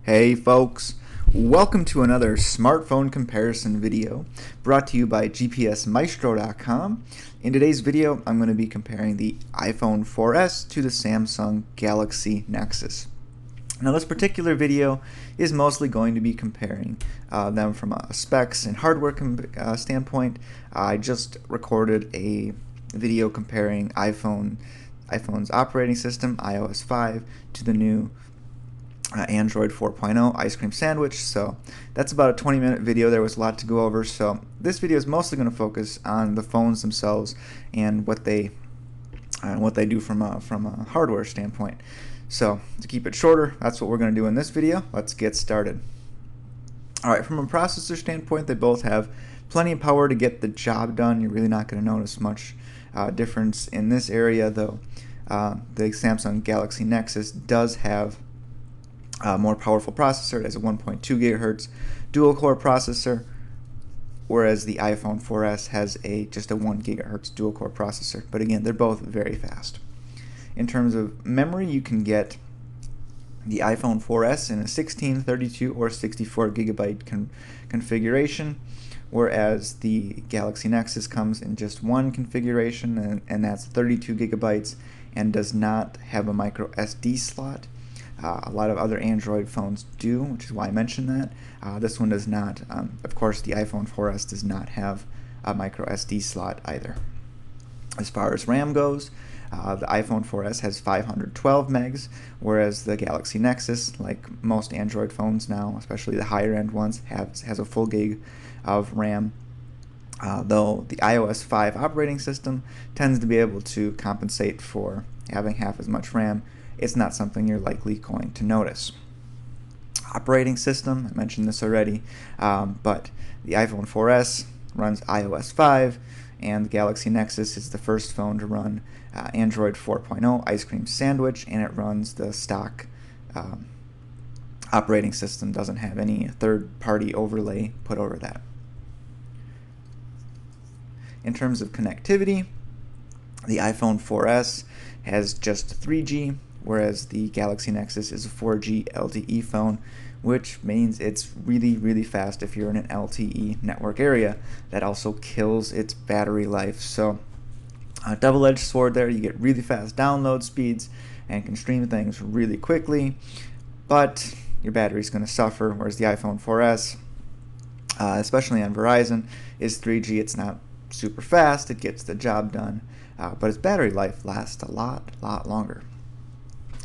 Hey folks, welcome to another smartphone comparison video brought to you by GPSmaestro.com. In today's video, I'm going to be comparing the iPhone 4S to the Samsung Galaxy Nexus. Now this particular video is mostly going to be comparing them from a specs and hardware standpoint. I just recorded a video comparing iPhone's operating system, iOS 5, to the new Android 4.0 ice cream sandwich. So that's about a 20-minute video. There was a lot to go over. So this video is mostly going to focus on the phones themselves and what they do from a hardware standpoint. So to keep it shorter, that's what we're going to do in this video. Let's get started. Alright, from a processor standpoint, they both have plenty of power to get the job done. You're really not going to notice much difference in this area, though. The Samsung Galaxy Nexus does have a more powerful processor. It has a 1.2 gigahertz dual-core processor, whereas the iPhone 4S has just a 1 gigahertz dual-core processor. But again, they're both very fast. In terms of memory, you can get the iPhone 4S in a 16, 32, or 64 gigabyte configuration, whereas the Galaxy Nexus comes in just one configuration, and that's 32 gigabytes and does not have a micro SD slot. A lot of other Android phones do, which is why I mentioned that. This one does not. Of course, the iPhone 4S does not have a micro SD slot either. As far as RAM goes, the iPhone 4S has 512 megs, whereas the Galaxy Nexus, like most Android phones now, especially the higher end ones, has a full gig of RAM. Though the iOS 5 operating system tends to be able to compensate for having half as much RAM, it's not something you're likely going to notice. Operating system, I mentioned this already, but the iPhone 4S runs iOS 5, and the Galaxy Nexus is the first phone to run Android 4.0 ice cream sandwich, and it runs the stock operating system, doesn't have any third-party overlay put over that. In terms of connectivity, the iPhone 4S has just 3G, whereas the Galaxy Nexus is a 4G LTE phone, which means it's really, really fast if you're in an LTE network area. That also kills its battery life. So a double-edged sword there. You get really fast download speeds and can stream things really quickly, but your battery's going to suffer, whereas the iPhone 4S, especially on Verizon, is 3G. It's not super fast. It gets the job done, but its battery life lasts a lot longer.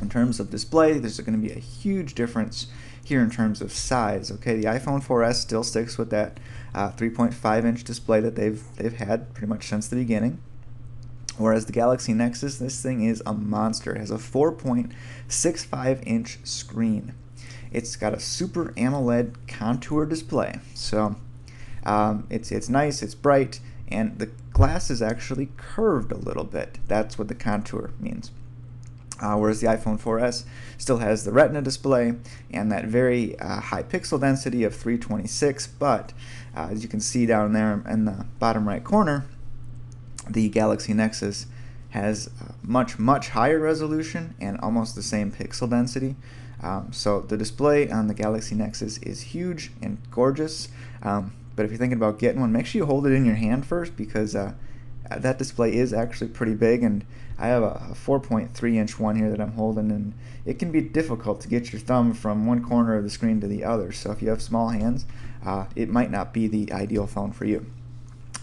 In terms of display, there's going to be a huge difference here in terms of size. Okay, the iPhone 4S still sticks with that 3.5-inch display that they've had pretty much since the beginning, whereas the Galaxy Nexus, this thing is a monster. It has a 4.65-inch screen. It's got a Super AMOLED contour display, so it's nice, it's bright, and the glass is actually curved a little bit. That's what the contour means. Whereas the iPhone 4S still has the Retina display and that very high pixel density of 326, but as you can see down there in the bottom right corner, the Galaxy Nexus has much higher resolution and almost the same pixel density. So the display on the Galaxy Nexus is huge and gorgeous, but if you're thinking about getting one, make sure you hold it in your hand first, because that display is actually pretty big, and I have a 4.3-inch one here that I'm holding, and it can be difficult to get your thumb from one corner of the screen to the other. So if you have small hands, it might not be the ideal phone for you.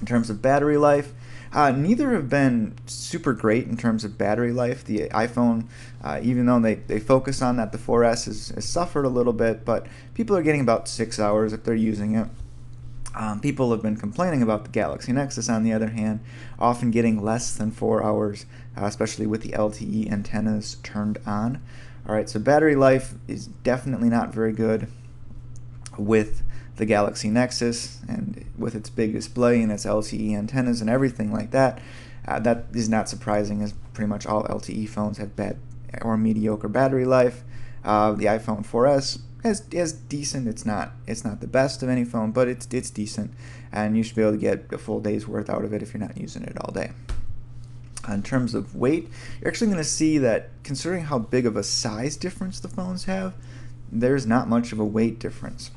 In terms of battery life, neither have been super great in terms of battery life. The iPhone, even though they focus on that, the 4S has suffered a little bit, but people are getting about 6 hours if they're using it. People have been complaining about the Galaxy Nexus, on the other hand, often getting less than 4 hours, especially with the LTE antennas turned on. Alright, so battery life is definitely not very good with the Galaxy Nexus, and with its big display and its LTE antennas and everything like that. That is not surprising, as pretty much all LTE phones have bad or mediocre battery life. The iPhone 4S is decent. It's not the best of any phone, but it's decent, and you should be able to get a full day's worth out of it if you're not using it all day. In terms of weight, you're actually going to see that, considering how big of a size difference the phones have, there's not much of a weight difference.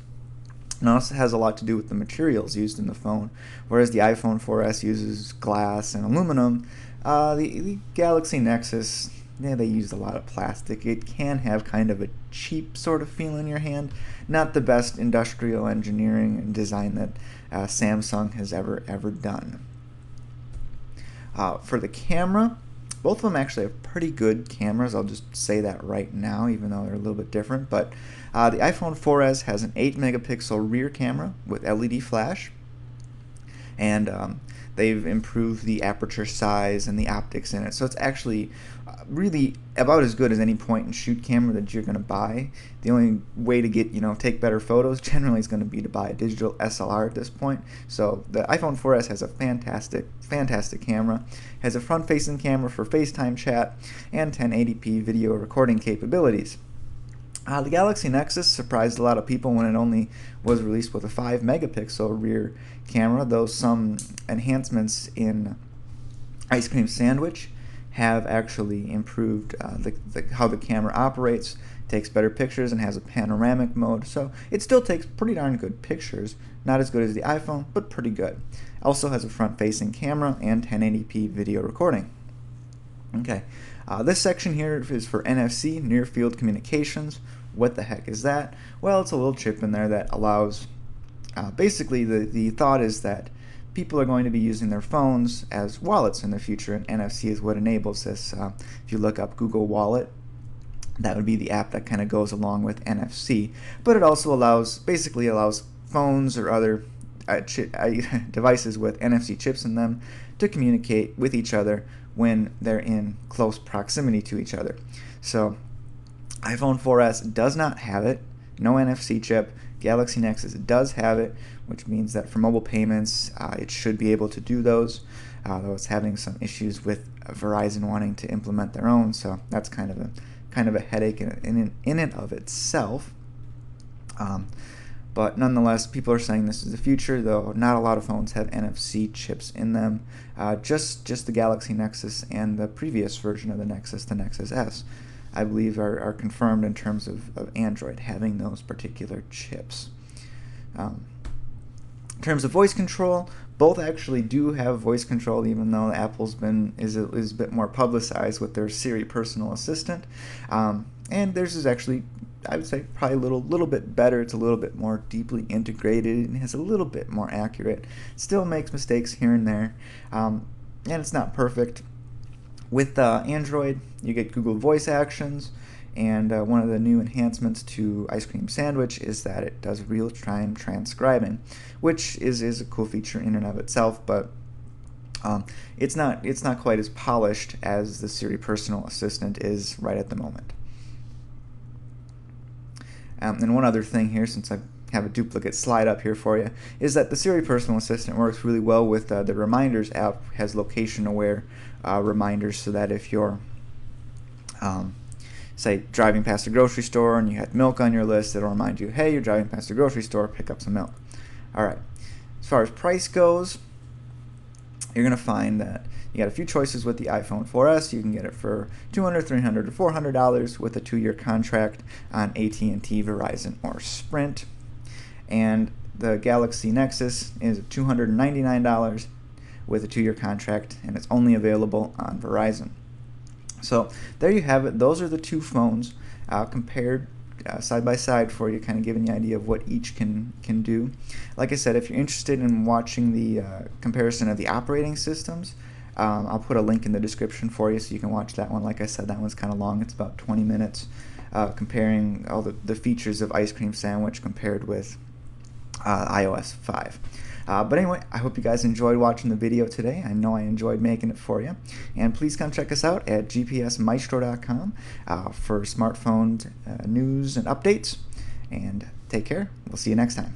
And it also has a lot to do with the materials used in the phone. Whereas the iPhone 4S uses glass and aluminum, the Galaxy Nexus, yeah, they used a lot of plastic. It can have kind of a cheap sort of feel in your hand. Not the best industrial engineering and design that Samsung has ever done. For the camera, both of them actually have pretty good cameras. I'll just say that right now, even though they're a little bit different. But the iPhone 4S has an 8 megapixel rear camera with LED flash, and they've improved the aperture size and the optics in it. So it's actually really about as good as any point and shoot camera that you're going to buy. The only way to get, take better photos generally is going to be to buy a digital SLR at this point. So the iPhone 4S has a fantastic camera. It has a front-facing camera for FaceTime chat and 1080p video recording capabilities. The Galaxy Nexus surprised a lot of people when it only was released with a 5 megapixel rear camera, though some enhancements in Ice Cream Sandwich have actually improved how the camera operates, takes better pictures, and has a panoramic mode. So it still takes pretty darn good pictures. Not as good as the iPhone, but pretty good. Also has a front-facing camera and 1080p video recording. Okay, this section here is for NFC, Near Field Communications. What the heck is that? Well, it's a little chip in there that allows, basically the thought is that people are going to be using their phones as wallets in the future, and NFC is what enables this. If you look up Google Wallet, that would be the app that kind of goes along with NFC. But it also basically allows phones or other devices with NFC chips in them to communicate with each other when they're in close proximity to each other. So iPhone 4S does not have it, no NFC chip. Galaxy Nexus does have it, which means that for mobile payments, it should be able to do those, though it's having some issues with Verizon wanting to implement their own, so that's kind of a headache in and of itself. But nonetheless, people are saying this is the future, though not a lot of phones have NFC chips in them. Just the Galaxy Nexus and the previous version of the Nexus S, I believe are confirmed in terms of Android having those particular chips. In terms of voice control, both actually do have voice control, even though Apple's is a bit more publicized with their Siri personal assistant. And theirs is actually, I would say, probably a little bit better. It's a little bit more deeply integrated and has a little bit more accurate. Still makes mistakes here and there, and it's not perfect. With Android, you get Google Voice Actions, and one of the new enhancements to Ice Cream Sandwich is that it does real-time transcribing, which is a cool feature in and of itself, but it's not quite as polished as the Siri personal assistant is right at the moment. And one other thing here, since I have a duplicate slide up here for you, is that the Siri personal assistant works really well with the Reminders app. Has location-aware reminders, so that if you're say driving past a grocery store and you had milk on your list, it'll remind you, hey, you're driving past a grocery store, pick up some milk. Alright, as far as price goes, you're going to find that you got a few choices with the iPhone 4S. You can get it for $200, $300, or $400 with a 2-year contract on AT&T, Verizon, or Sprint. And the Galaxy Nexus is $299 with a 2-year contract, and it's only available on Verizon. So there you have it. Those are the two phones compared side by side for you, kind of giving you an idea of what each can do. Like I said, if you're interested in watching the comparison of the operating systems, I'll put a link in the description for you so you can watch that one. Like I said, that one's kind of long. It's about 20 minutes comparing all the features of Ice Cream Sandwich compared with iOS 5. But anyway, I hope you guys enjoyed watching the video today. I know I enjoyed making it for you. And please come check us out at gpsmaestro.com for smartphone news and updates. And take care. We'll see you next time.